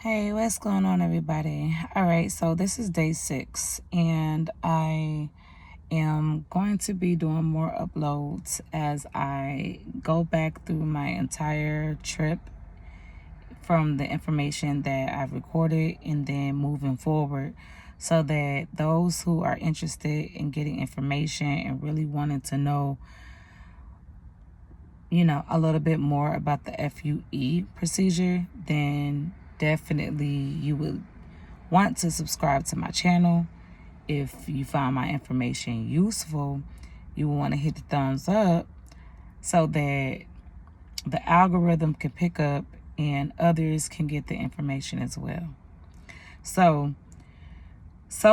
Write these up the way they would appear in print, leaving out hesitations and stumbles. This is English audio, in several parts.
Hey, what's going on, everybody? All right, so this is day 6, and I am going to be doing more uploads as I go back through my entire trip from the information that I've recorded and then moving forward, so that those who are interested in getting information and really wanting to know, a little bit more about the FUE procedure, then definitely you would want to subscribe to my channel. If you found my information useful, you will want to hit the thumbs up so that the algorithm can pick up and others can get the information as well. So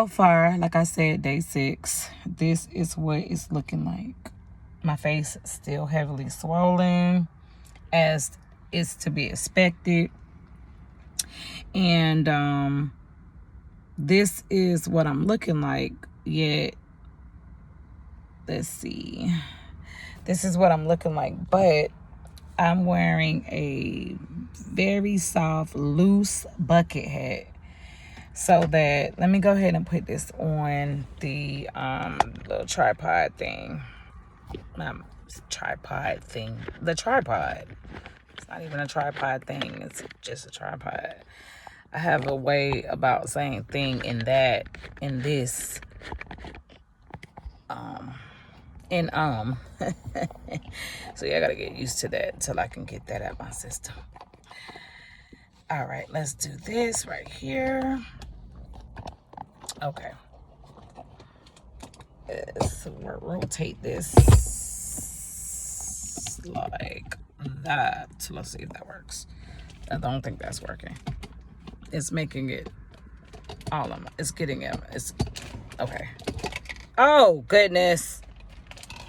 far, like I said, day 6, this is what it's looking like. My face is still heavily swollen, as is to be expected. And this is what I'm looking like. Yet, let's see. This is what I'm looking like, but I'm wearing a very soft, loose bucket hat. So that, let me go ahead and put this on the little tripod thing. The tripod. It's not even a tripod thing. It's just a tripod. I have a way about saying thing in that, in this, so yeah, I gotta get used to that until I can get that out of my system. All right, let's do this right here. Okay. Let's rotate this like that. Let's see if that works. I don't think that's working. It's making it all of them. It's getting it. It's okay. Oh goodness.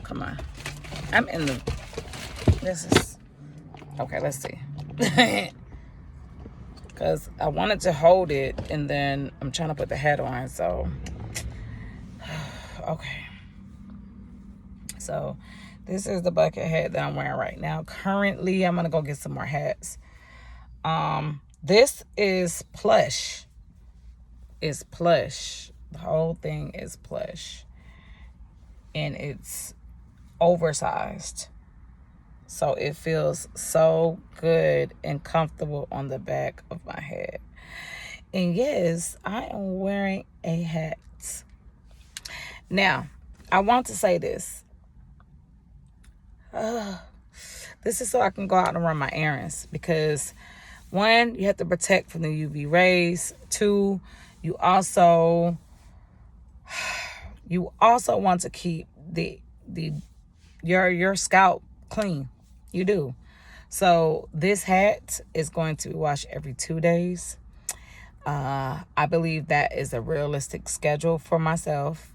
Come on. I'm in the. This is okay. Let's see. Because I wanted to hold it, and then I'm trying to put the hat on. So okay. So this is the bucket hat that I'm wearing right now. Currently, I'm gonna go get some more hats. This is plush. It's plush. The whole thing is plush. And it's oversized. So it feels so good and comfortable on the back of my head. And yes, I am wearing a hat. Now, I want to say this. This is so I can go out and run my errands, because 1, you have to protect from the UV rays. 2, you also want to keep your scalp clean. You do. So this hat is going to be washed every 2 days. I believe that is a realistic schedule for myself.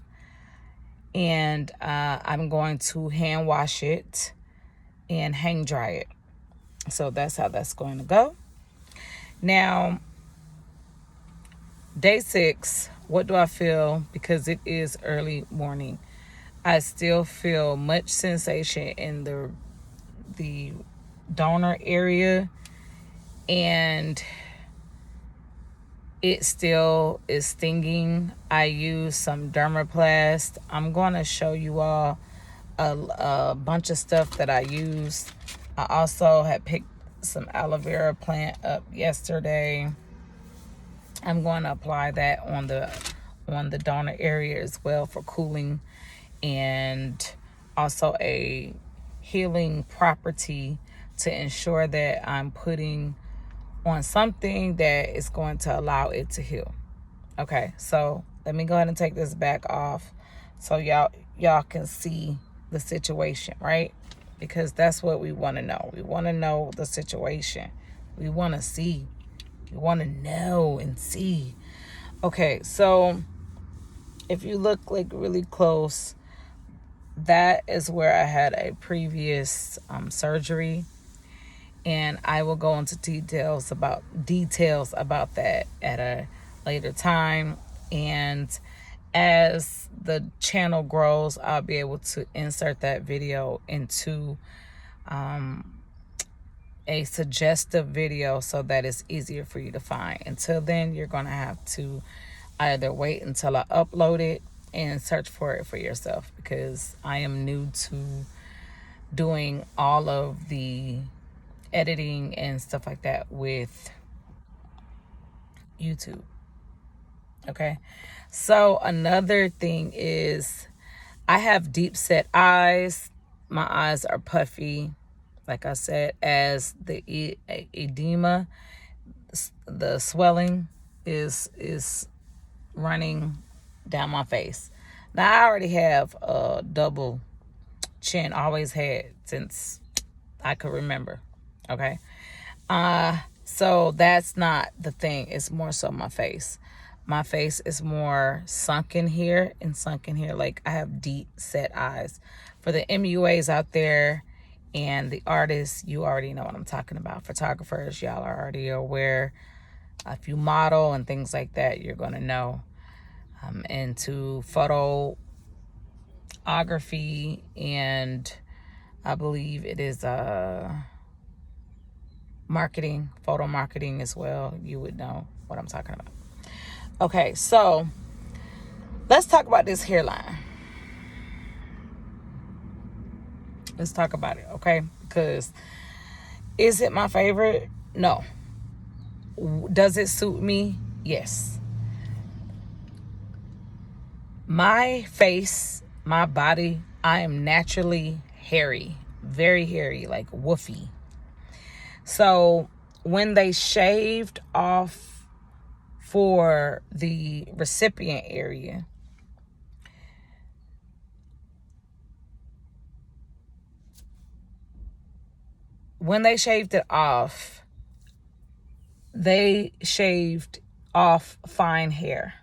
And I'm going to hand wash it and hang dry it. So that's how that's going to go. Now, day 6, what do I feel? Because it is early morning. I still feel much sensation in the donor area, and it still is stinging. I use some Dermaplast. I'm going to show you all a bunch of stuff that I used. I also had picked some aloe vera plant up yesterday. I'm going to apply that on the donor area as well for cooling, and also a healing property to ensure that I'm putting on something that is going to allow it to heal. Okay, so let me go ahead and take this back off so y'all can see the situation, right? Because that's what we want to know. We want to know the situation. We want to see. We want to know and see. Okay, so if you look like really close, that is where I had a previous surgery, and I will go into details about that at a later time. And as the channel grows, I'll be able to insert that video into a suggestive video so that it's easier for you to find. Until then, you're going to have to either wait until I upload it and search for it for yourself, because I am new to doing all of the editing and stuff like that with YouTube. Okay, so another thing is I have deep set eyes. My eyes are puffy, like I said, as the edema, the swelling is running down my face. Now, I already have a double chin, always had since I could remember. Okay, so that's not the thing. It's more so my face. My face is more sunken here and sunken here. Like, I have deep set eyes. For the MUAs out there and the artists, you already know what I'm talking about. Photographers, y'all are already aware. If you model and things like that, you're going to know. I'm into photography, and I believe it is marketing, photo marketing as well. You would know what I'm talking about. Okay, so let's talk about this hairline. Let's talk about it, okay? Because is it my favorite? No. Does it suit me? Yes. My face, my body, I am naturally hairy, very hairy, like woofy. So when they shaved off for the recipient area, when they shaved it off, they shaved off fine hair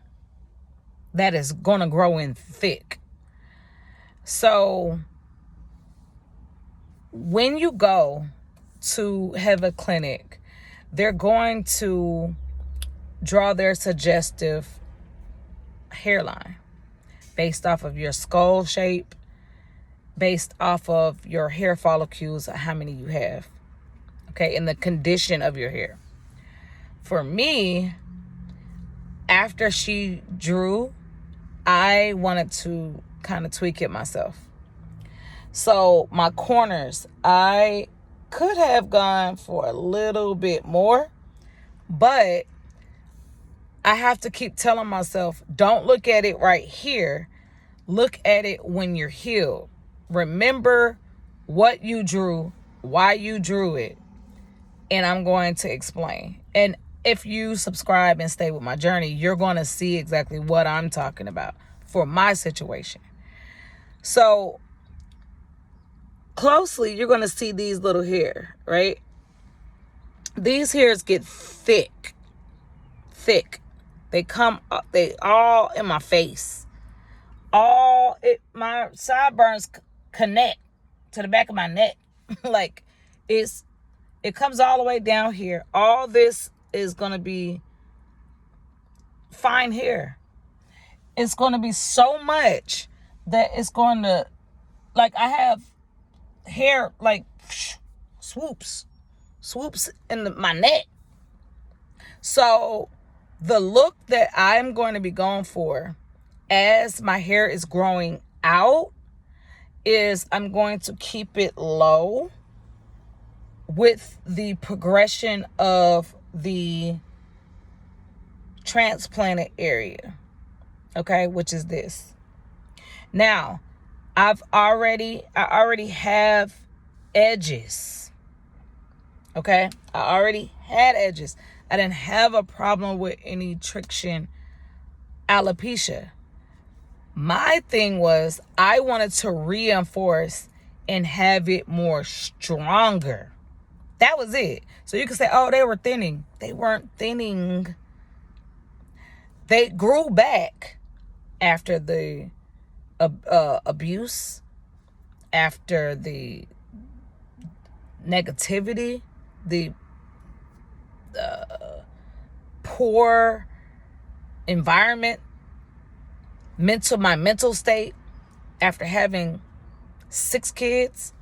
that is going to grow in thick. So when you go to Hevaclinic, they're going to draw their suggestive hairline based off of your skull shape, based off of your hair follicles, how many you have, okay, and the condition of your hair. For me, after she drew, I wanted to kind of tweak it myself. So my corners, I could have gone for a little bit more, but I have to keep telling myself, don't look at it right here. Look at it when you're healed. Remember what you drew, why you drew it, and I'm going to explain. And if you subscribe and stay with my journey, you're going to see exactly what I'm talking about for my situation. So closely, you're going to see these little hair, right? These hairs get thick. They come up, they all in my face. My sideburns connect to the back of my neck. Like, it comes all the way down here. All this is going to be fine hair. It's going to be so much that it's going to, like, I have hair like swoops in my neck. So the look that I'm going to be going for as my hair is growing out is I'm going to keep it low with the progression of the transplanted area, okay, which is this. Now, I already have edges, okay? I already had edges. I didn't have a problem with any traction alopecia. My thing was I wanted to reinforce and have it more stronger. That was it. So you can say, oh, they were thinning. They weren't thinning. They grew back after the abuse, after the negativity, the poor environment, my mental state after having 6 kids.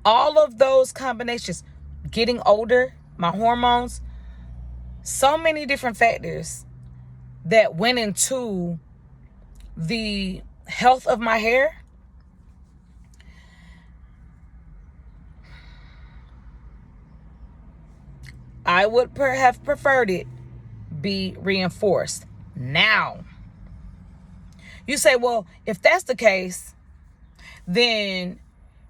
All of those combinations getting older, my hormones, so many different factors that went into the health of my hair. I would have preferred it be reinforced. Now, you say, well, if that's the case, then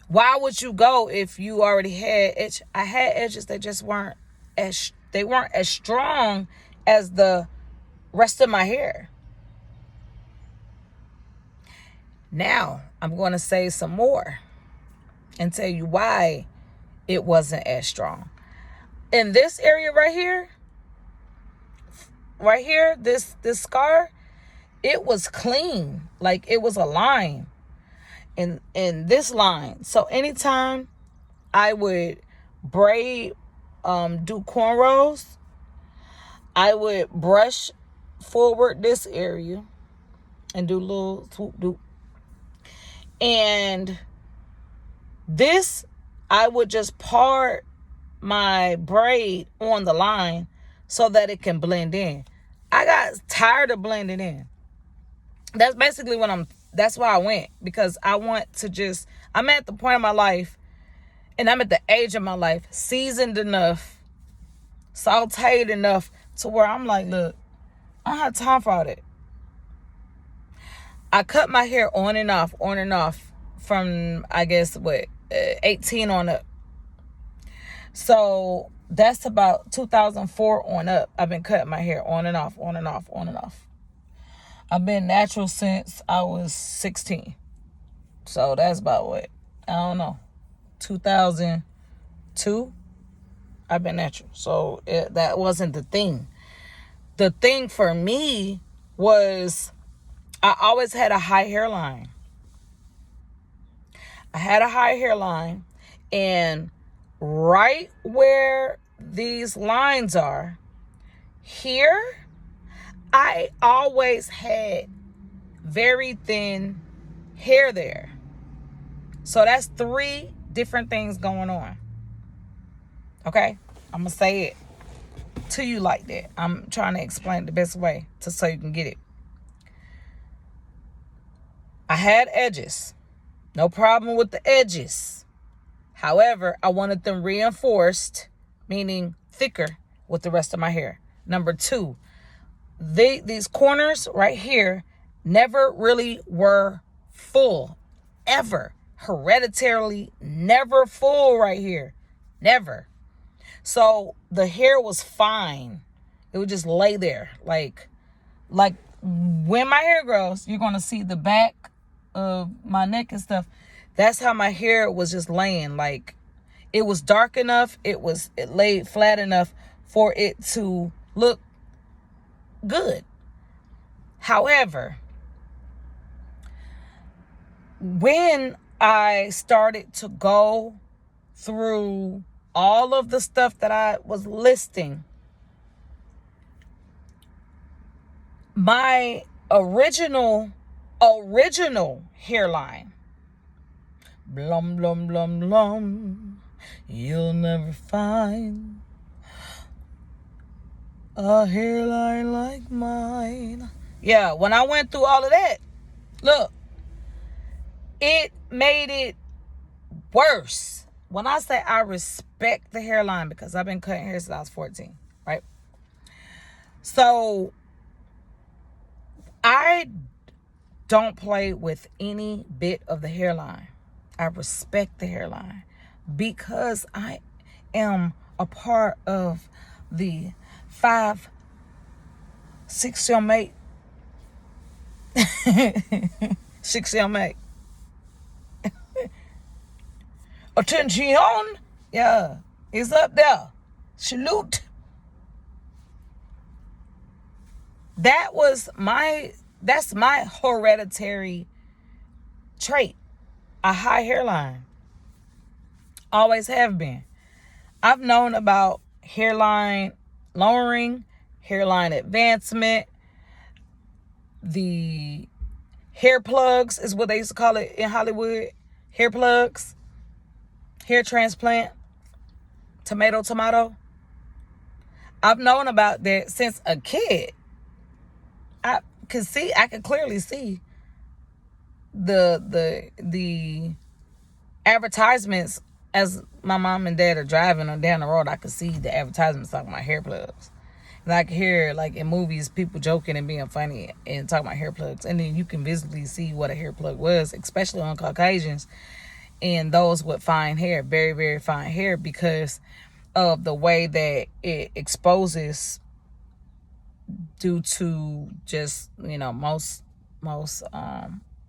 why would you go if you already had edge? I had edges that just weren't as strong as the rest of my hair. Now, I'm going to say some more and tell you why it wasn't as strong. In this area right here, this scar, it was clean. Like it was a line in this line. So anytime I would braid, do cornrows, I would brush forward this area and do little swoop doop. And this, I would just part my braid on the line so that it can blend in. I got tired of blending in. That's basically that's why I went, because I want to I'm at the point of my life, and I'm at the age of my life, seasoned enough, sauteed enough to where I'm like, look, I don't have time for all that. I cut my hair on and off from, I guess, 18 on up. So that's about 2004 on up. I've been cutting my hair on and off. I've been natural since I was 16. So that's about 2002. I've been natural. So that wasn't the thing. The thing for me was I always had a high hairline. And right where these lines are, here, I always had very thin hair there. So that's 3 different things going on. Okay? I'm going to say it to you like that. I'm trying to explain it the best way so you can get it. I had edges. No problem with the edges. However, I wanted them reinforced, meaning thicker, with the rest of my hair. Number 2, these corners right here never really were full, ever. Hereditarily, never full right here. Never. So the hair was fine. It would just lay there. Like when my hair grows, you're going to see the back of my neck and stuff. That's how my hair was just laying. Like it was dark enough. It laid flat enough for it to look good. However, when I started to go through all of the stuff that I was listing, my original hairline, blum, blum, blum, blum, you'll never find a hairline like mine. Yeah, when I went through all of that, look, it made it worse. When I say I respect the hairline, because I've been cutting hair since I was 14, right? So I don't play with any bit of the hairline. I respect the hairline because I am a part of the 5-6 young mate. 6 young mate. Attention. Yeah, it's up there. Salute. That's my hereditary trait. A high hairline. Always have been. I've known about hairline lowering, hairline advancement, the hair plugs is what they used to call it in Hollywood. Hair plugs, hair transplant. tomato. I've known about that since a kid. I could clearly see the advertisements as my mom and dad are driving on down the road. I could see the advertisements talking about hair plugs. And I could hear, like in movies, people joking and being funny and talking about hair plugs. And then you can visibly see what a hair plug was, especially on Caucasians and those with fine hair, very, very fine hair, because of the way that it exposes due to just, most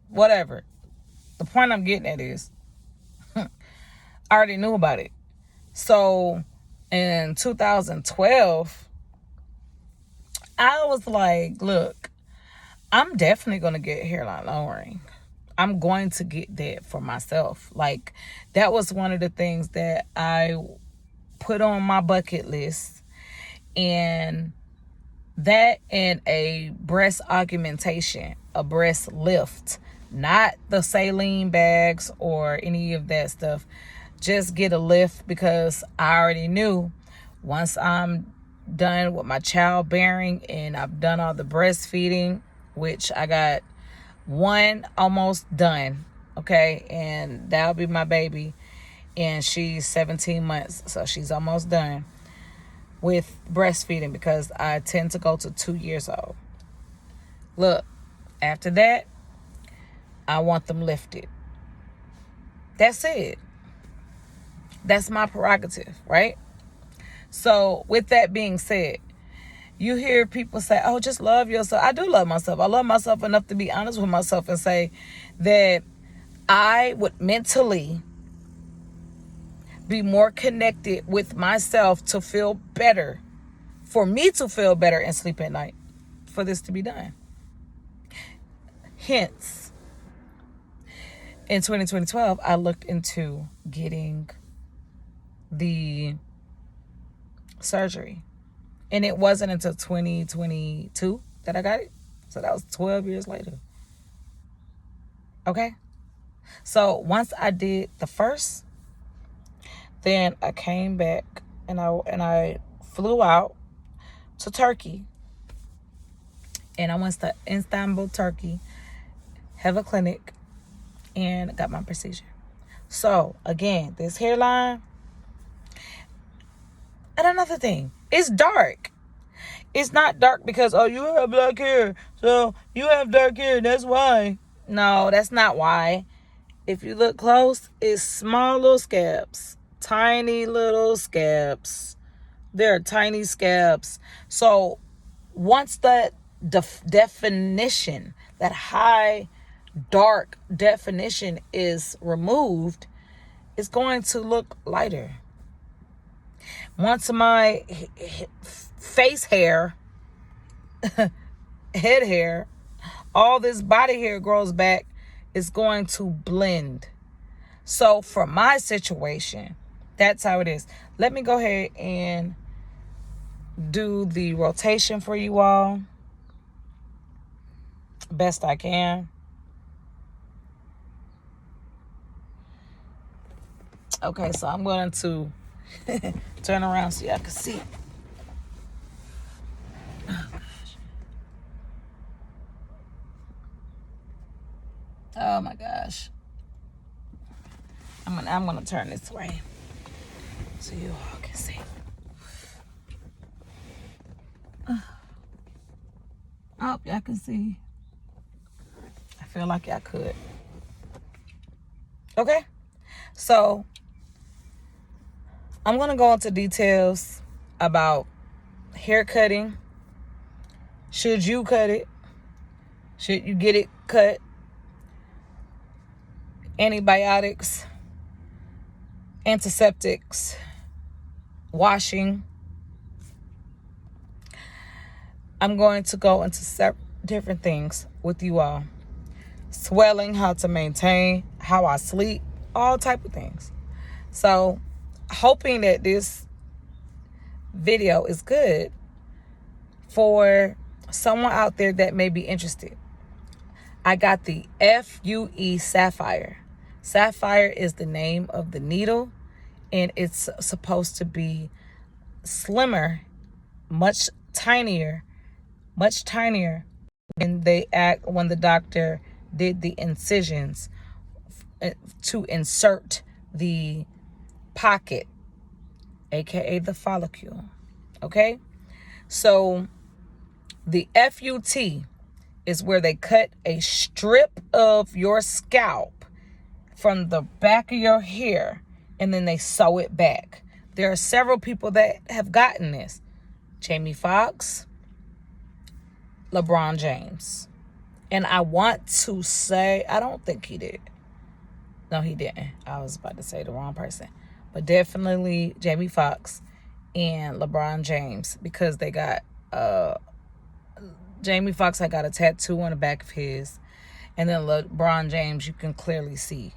whatever. The point I'm getting at is I already knew about it. So in 2012, I was like, look, I'm definitely going to get hairline lowering. I'm going to get that for myself. Like, that was one of the things that I put on my bucket list. And that and a breast augmentation, a breast lift, not the saline bags or any of that stuff. Just get a lift, because I already knew once I'm done with my childbearing and I've done all the breastfeeding, which I got one almost done, okay, and that'll be my baby, and she's 17 months, so she's almost done with breastfeeding because I tend to go to 2 years old. Look, after that, I want them lifted. That's it. That's my prerogative, right? So with that being said, you hear people say, oh, just love yourself. I do love myself. I love myself enough to be honest with myself and say that I would mentally be more connected with myself to feel better, for me to feel better and sleep at night, for this to be done. Hence, in 2012, I looked into getting the surgery. And it wasn't until 2022 that I got it. So that was 12 years later. Okay? So once I did the first, then I came back and I flew out to Turkey. And I went to Istanbul, Turkey, Hevaclinic, and got my procedure. So again, this hairline. And another thing, it's dark. It's not dark because, oh, you have black hair, so you have dark hair, that's why. No, that's not why. If you look close, it's small little scabs. Tiny little scabs. There are tiny scabs. So once that definition, that high, dark definition is removed, it's going to look lighter. Once my face hair, head hair, all this body hair grows back, it's going to blend. So for my situation, that's how it is. Let me go ahead and do the rotation for you all best I can. Okay, so I'm going to turn around so y'all can see. Oh, gosh. Oh, my gosh. I'm gonna turn this way so you all can see. I hope y'all can see. I feel like y'all could. Okay? So I'm going to go into details about hair cutting. Should you cut it? Should you get it cut? Antibiotics, antiseptics, washing. I'm going to go into different things with you all. Swelling, how to maintain, how I sleep, all type of things. So, hoping that this video is good for someone out there that may be interested. I got the FUE Sapphire. Sapphire is the name of the needle, and it's supposed to be slimmer, much tinier when the doctor did the incisions to insert the pocket, aka the follicle. Okay, so the FUT is where they cut a strip of your scalp from the back of your hair and then they sew it back. There are several people that have gotten this. Jamie Foxx, LeBron James. And I want to say, I don't think he did. No, he didn't. I was about to say the wrong person. But definitely Jamie Foxx and LeBron James, because they got, Jamie Foxx had got a tattoo on the back of his. And then LeBron James, you can clearly see.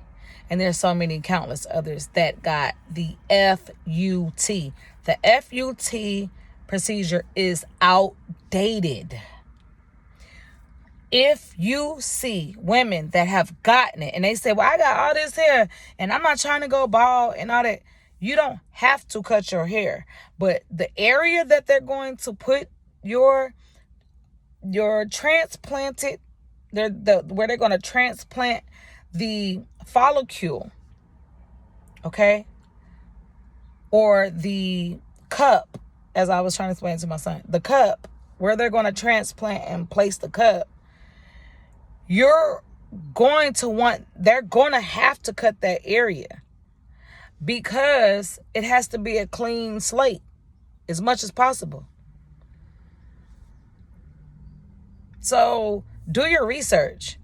And there's so many countless others that got the FUT. The FUT procedure is outdated. If you see women that have gotten it and they say, well, I got all this hair and I'm not trying to go bald and all that, you don't have to cut your hair. But the area that they're going to put your transplanted, where they're going to transplant the follicle, okay, or the cup, as I was trying to explain to my son, the cup, where they're going to transplant and place the cup, they're going to have to cut that area because it has to be a clean slate as much as possible. So do your research.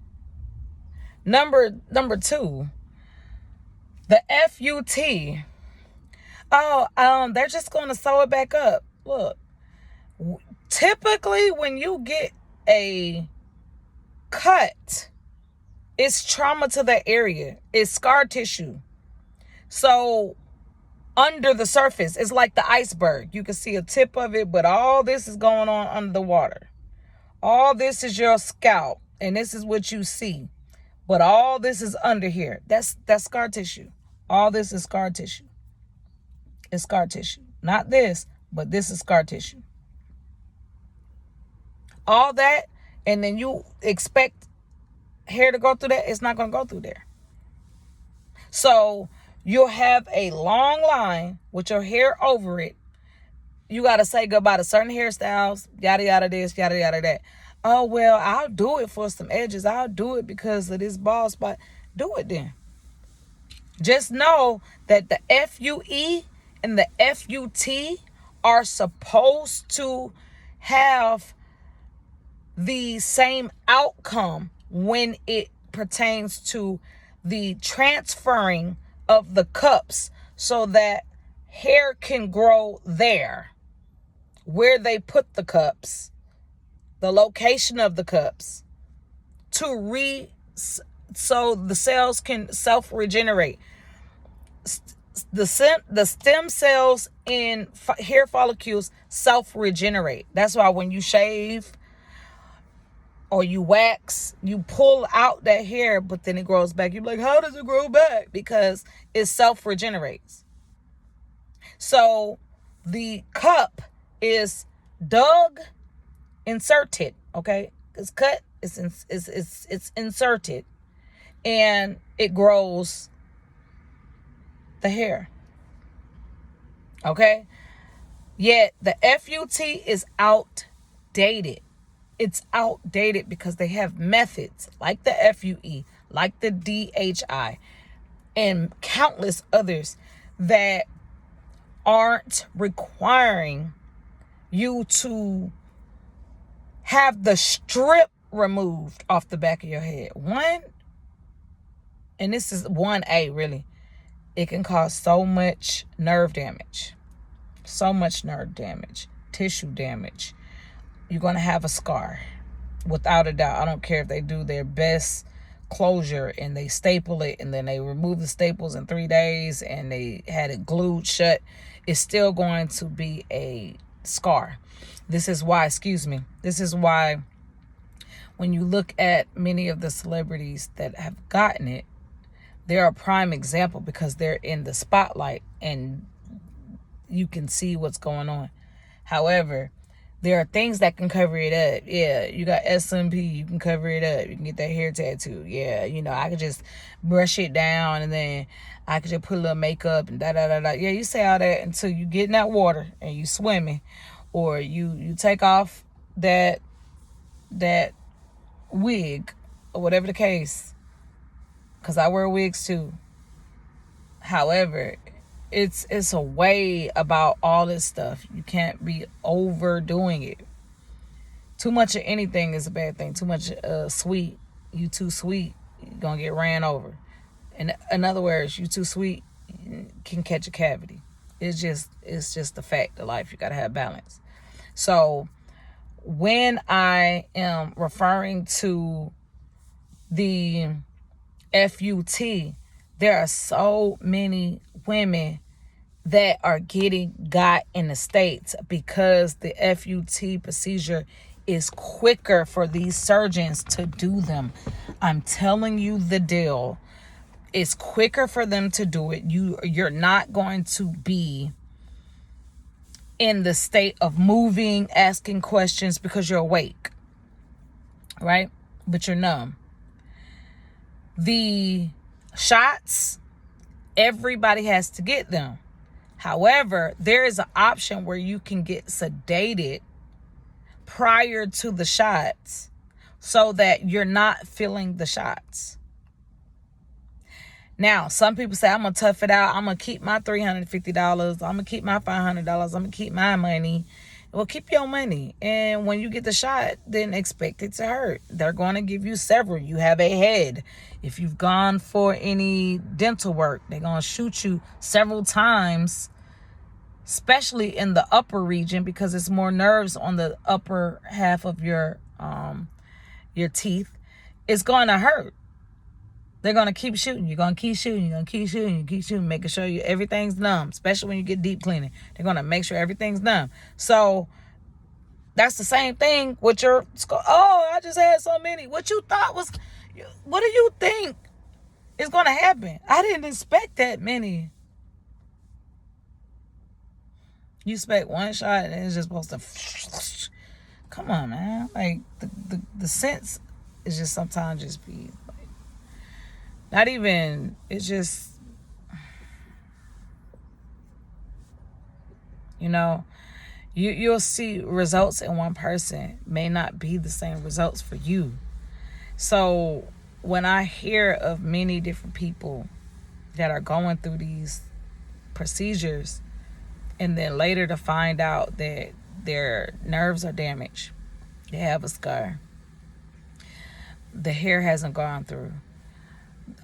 Number 2, the FUT. They're just going to sew it back up. Look, typically when you get a cut, it's trauma to that area. It's scar tissue. So under the surface, it's like the iceberg. You can see a tip of it, but all this is going on under the water. All this is your scalp, and this is what you see. But all this is under here. That's scar tissue. All this is scar tissue. It's scar tissue. Not this, but this is scar tissue. All that, and then you expect hair to go through that, it's not going to go through there. So you'll have a long line with your hair over it. You got to say goodbye to certain hairstyles, yada, yada, this, yada, yada, that. Oh, well, I'll do it for some edges. I'll do it because of this bald spot. Do it then. Just know that the FUE and the FUT are supposed to have the same outcome when it pertains to the transferring of the cups so that hair can grow there where they put the cups, the location of the cups, so the cells can self-regenerate. The stem cells in hair follicles self-regenerate. That's why when you shave or you wax, you pull out that hair, but then it grows back. You're like, how does it grow back? Because it self-regenerates. So the cup is dug, inserted, okay? It's cut, it's inserted, and it grows the hair, okay? Yet the FUT is outdated. It's outdated because they have methods like the FUE, like the DHI, and countless others that aren't requiring you to have the strip removed off the back of your head. And this is 1A really, it can cause so much nerve damage, tissue damage. You're going to have a scar without a doubt. I don't care if they do their best closure and they staple it and then they remove the staples in 3 days and they had it glued shut. It's still going to be a scar. This is why when you look at many of the celebrities that have gotten it, they're a prime example because they're in the spotlight and you can see what's going on. However, there are things that can cover it up. Yeah, you got SMP, you can cover it up. You can get that hair tattoo. Yeah, I could just brush it down, and then I could just put a little makeup and da-da-da-da. Yeah, you say all that until you get in that water and you swimming. Or you take off that wig, or whatever the case. Because I wear wigs too. However, it's a way about all this stuff. You can't be overdoing it. Too much of anything is a bad thing. Too much sweet. You too sweet, you're gonna get ran over. In other words, you too sweet, you can catch a cavity. It's just the fact of life. You gotta have balance. So when I am referring to the FUT, there are so many women that are getting got in the States because the FUT procedure is quicker for these surgeons to do them. I'm telling you the deal. It's quicker for them to do it. You're not going to be in the state of moving, asking questions because you're awake, right? But you're numb. The shots, everybody has to get them. However, there is an option where you can get sedated prior to the shots so that you're not feeling the shots. Now, some people say, I'm going to tough it out. I'm going to keep my $350. I'm going to keep my $500. I'm going to keep my money. Well, keep your money. And when you get the shot, then expect it to hurt. They're going to give you several. You have a head. If you've gone for any dental work, they're going to shoot you several times, especially in the upper region, because it's more nerves on the upper half of your teeth. It's going to hurt. They're going to keep shooting. You're going to keep shooting. You're going to keep shooting. You keep shooting, making sure everything's numb, especially when you get deep cleaning. They're going to make sure everything's numb. So that's the same thing with your skull. Oh, I just had so many. What you thought was, what do you think is going to happen? I didn't expect that many. You expect one shot and it's just supposed to, come on, man. Like the sense is just sometimes just be like, not even, it's just, you'll see results in one person may not be the same results for you. So when I hear of many different people that are going through these procedures, and then later to find out that their nerves are damaged, they have a scar, the hair hasn't gone through,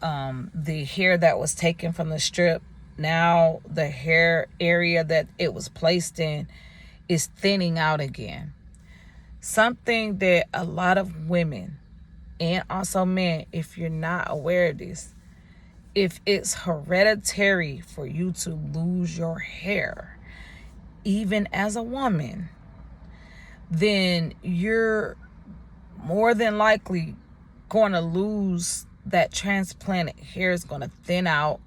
the hair that was taken from the strip, now the hair area that it was placed in is thinning out again. Something that a lot of women and also men, if you're not aware of this, if it's hereditary for you to lose your hair, even as a woman, then you're more than likely going to lose that transplanted hair. Is going to thin out,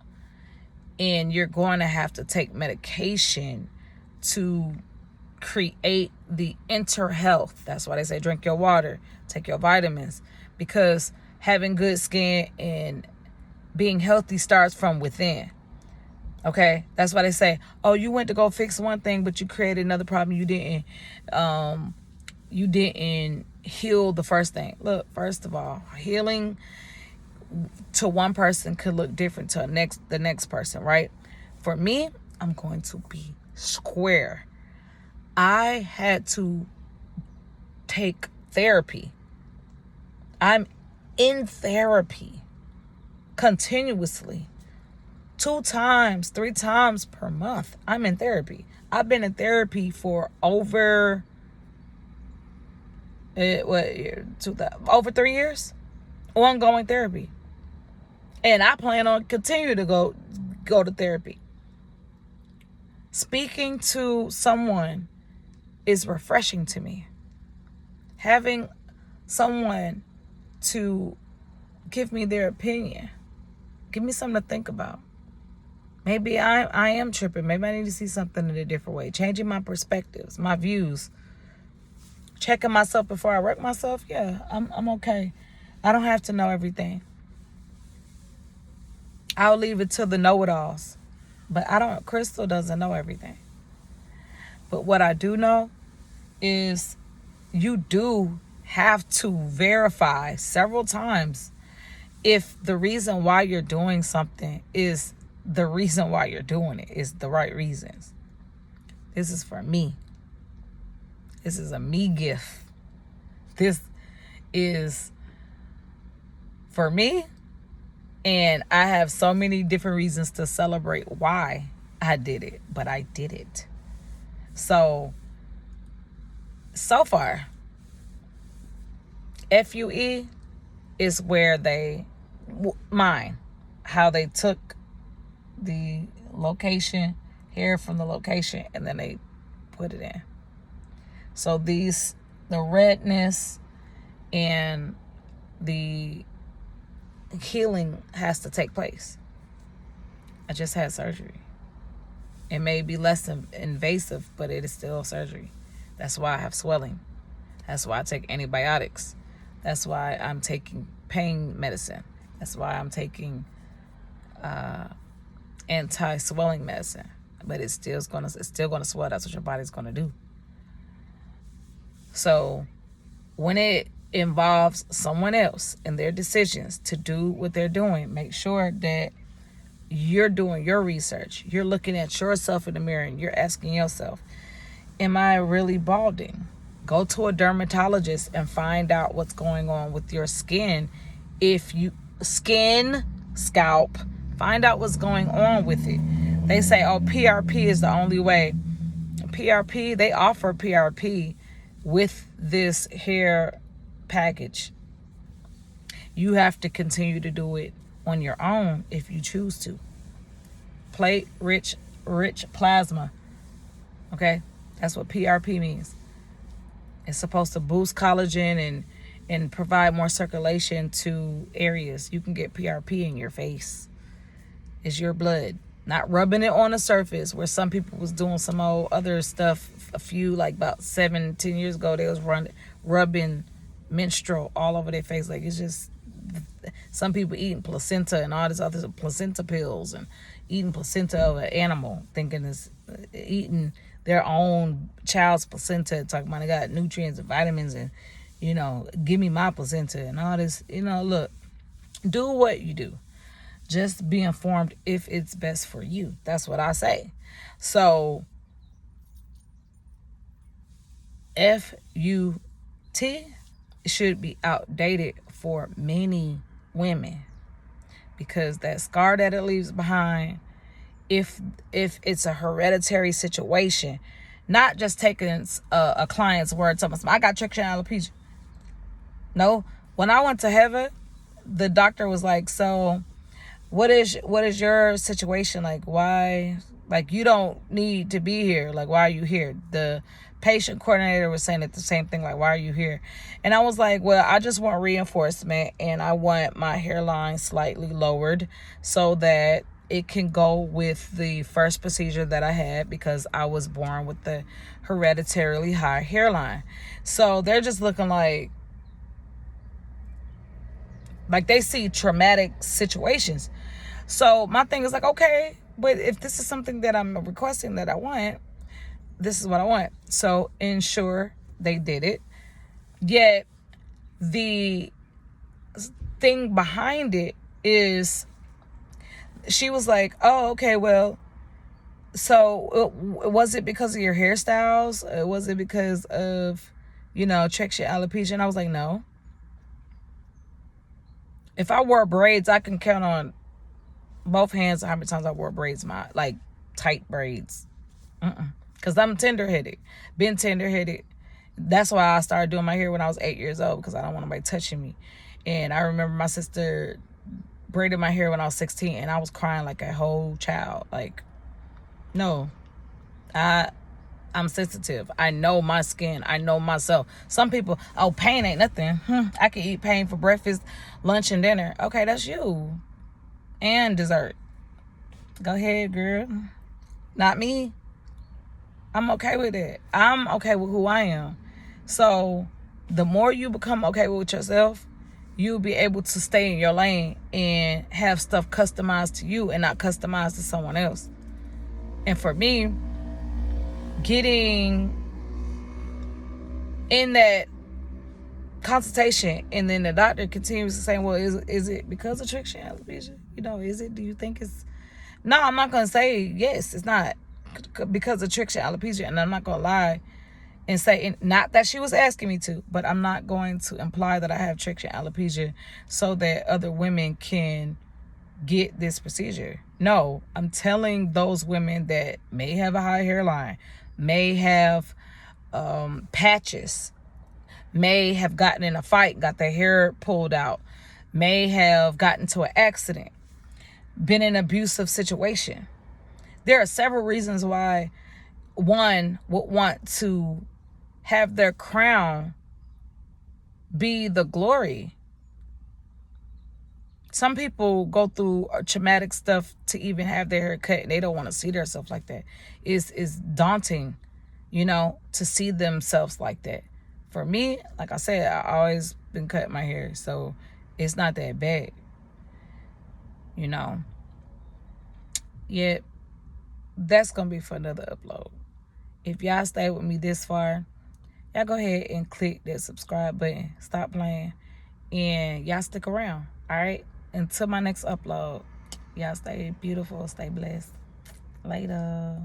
and you're going to have to take medication to create the inner health. That's why they say drink your water, take your vitamins, because having good skin and being healthy starts from within. Okay, that's why they say, oh, you went to go fix one thing, but you created another problem. You didn't heal the first thing. Look, first of all, healing to one person could look different to the next person, right? For me, I'm going to be square. I had to take therapy. I'm in therapy continuously. 2 times, 3 times per month, I'm in therapy. I've been in therapy for over 3 years, ongoing therapy, and I plan on continue to go to therapy. Speaking to someone is refreshing to me. Having someone to give me their opinion, give me something to think about. Maybe I am tripping. Maybe I need to see something in a different way. Changing my perspectives, my views. Checking myself before I wreck myself. Yeah, I'm okay. I don't have to know everything. I'll leave it to the know-it-alls. But Crystal doesn't know everything. But what I do know is you do have to verify several times if the reason why you're doing something is the reason why you're doing it is the right reasons. This is for me. This is a me gift. This is for me. And I have so many different reasons to celebrate why I did it. But I did it. So far, FUE is where how they took the location, hair from the location, and then they put it in. So the redness and the healing has to take place. I just had surgery. It may be less invasive, but it is still surgery. That's why I have swelling. That's why I take antibiotics. That's why I'm taking pain medicine. That's why I'm taking anti-swelling medicine. But it's still gonna swell. That's what your body's gonna do. So when it involves someone else and their decisions to do what they're doing, make sure that you're doing your research. You're looking at yourself in the mirror and you're asking yourself, am I really balding? Go to a dermatologist and find out what's going on with your skin. Scalp, find out what's going on with it. They say, oh, PRP is the only way. PRP, they offer PRP with this hair package. You have to continue to do it on your own if you choose to. Plate rich plasma. Okay? That's what PRP means. It's supposed to boost collagen and provide more circulation to areas. You can get PRP in your face. It's your blood. Not rubbing it on the surface where some people was doing some old other stuff about 7-10 years ago. They was rubbing menstrual all over their face. Like, it's just, some people eating placenta and all this other placenta pills and eating placenta of an animal, thinking it's eating their own child's placenta, talking about they got nutrients and vitamins and, give me my placenta and all this. Look, do what you do. Just be informed if it's best for you. That's what I say. So, FUT should be outdated for many women because that scar that it leaves behind, if it's a hereditary situation, not just taking a client's word, telling them, I got traction alopecia. No, when I went to Heva, the doctor was like, so what is your situation? Like, why, like, you don't need to be here. Like, why are you here? The patient coordinator was saying it the same thing, like, why are you here? And I was like, well, I just want reinforcement and I want my hairline slightly lowered so that it can go with the first procedure that I had because I was born with the hereditarily high hairline. So they're just looking like they see traumatic situations. So my thing is like, okay, but if this is something that I'm requesting that I want, this is what I want. So ensure they did it. Yet the thing behind it is she was like, oh, okay, well, so was it because of your hairstyles? Was it because of, traction alopecia? And I was like, no. If I wore braids, I can count on both hands how many times I wore braids, like tight braids. Because I'm tender-headed. Been tender-headed. That's why I started doing my hair when I was 8 years old, because I don't want nobody touching me. And I remember my sister braided my hair when I was 16, and I was crying like a whole child. Like, no. I'm sensitive. I know my skin. I know myself. Some people, oh, pain ain't nothing. I can eat pain for breakfast, lunch, and dinner. Okay, that's you. And dessert. Go ahead, girl. Not me. I'm okay with it. I'm okay with who I am. So the more you become okay with yourself, you'll be able to stay in your lane and have stuff customized to you and not customized to someone else. And for me, getting in that consultation and then the doctor continues to say, well, is it because of traction alopecia? You know, is it? Do you think it's... No, I'm not going to say yes, it's not because of traction alopecia. And I'm not going to lie and say, not that she was asking me to, but I'm not going to imply that I have traction alopecia so that other women can get this procedure. No, I'm telling those women that may have a high hairline, may have patches, may have gotten in a fight, got their hair pulled out, may have gotten into an accident, been in an abusive situation. There are several reasons why one would want to have their crown be the glory. Some people go through traumatic stuff to even have their hair cut, and they don't want to see themselves like that. It's daunting, you know, to see themselves like that. For me, like I said, I always been cutting my hair, so it's not that bad, you know. Yet, that's going to be for another upload. If y'all stay with me this far, y'all go ahead and click that subscribe button. Stop playing. And y'all stick around, all right? Until my next upload. Y'all stay beautiful. Stay blessed. Later.